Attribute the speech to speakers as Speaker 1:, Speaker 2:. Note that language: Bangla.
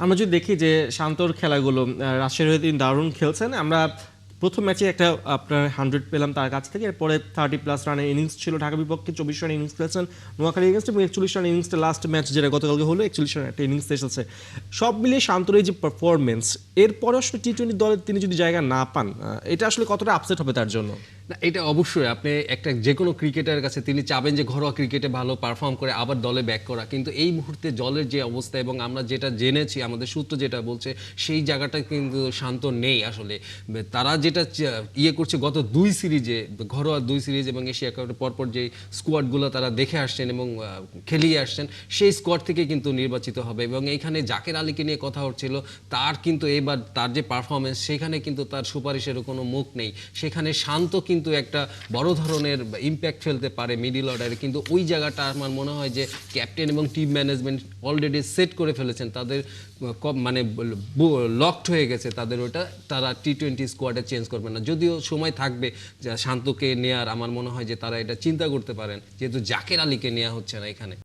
Speaker 1: আমরা যদি দেখি যে শান্তর খেলাগুলো রাজশাহীর হয়ে তিনি দারুণ খেলছেন। আমরা প্রথম ম্যাচে একটা আপনার 100 পেলাম তার কাছ থেকে, এরপরে 30+ রানের ইনিংস ছিল ঢাকা বিপক্ষে, 24 রানের ইনিংস খেলেছেন নোয়াখালী এগেন্স্ট, এবং 41 রানের ইনিংসটা লাস্ট ম্যাচ যেটা গতকালকে হলো 41 রানের একটা ইনিংস এসেছে। সব মিলিয়ে শান্তর এই যে পারফরমেন্স, এরপরে আসলে টি-20 দলে তিনি যদি জায়গা না পান, এটা আসলে কতটা আপসেট হবে তার জন্য?
Speaker 2: না, এটা অবশ্যই আপনি একটা যে কোনো ক্রিকেটারের কাছে তিনি চাবেন যে ঘরোয়া ক্রিকেটে ভালো পারফর্ম করে আবার দলে ব্যাক করা, কিন্তু এই মুহূর্তে দলের যে অবস্থা এবং আমরা যেটা জেনেছি, আমাদের সূত্র যেটা বলছে, সেই জায়গাটা কিন্তু শান্ত নেই আসলে। তারা যেটা ইয়ে করছে গত 2 সিরিজে, ঘরোয়া 2 সিরিজ এবং এশিয়া কাপের পরপর যে স্কোয়াডগুলো তারা দেখে আসছেন এবং খেলিয়ে আসছেন, সেই স্কোয়াড থেকে কিন্তু নির্বাচিত হবে। এবং এইখানে জাকের আলীকে নিয়ে কথা হচ্ছিল, তার কিন্তু এবার তার যে পারফরমেন্স, সেখানে কিন্তু তার সুপারিশের কোনো মুখ নেই। সেখানে শান্ত কিন্তু একটা বড় ধরনের ইম্প্যাক্ট ফেলতে পারে মিডল অর্ডারে, কিন্তু ওই জায়গাটা আমার মনে হয় যে ক্যাপ্টেন এবং টিম ম্যানেজমেন্ট অলরেডি সেট করে ফেলেছেন, তাদের মানে লকড হয়ে গেছে তাদের ওটা, তারা টি-20 স্কোয়াডে চেঞ্জ করবে না। যদিও সময় থাকবে যে শান্তকে নেয়ার, আমার মনে হয় যে তারা এটা চিন্তা করতে পারেন, যেহেতু জাকের আলীকে নেওয়া হচ্ছে না এখানে।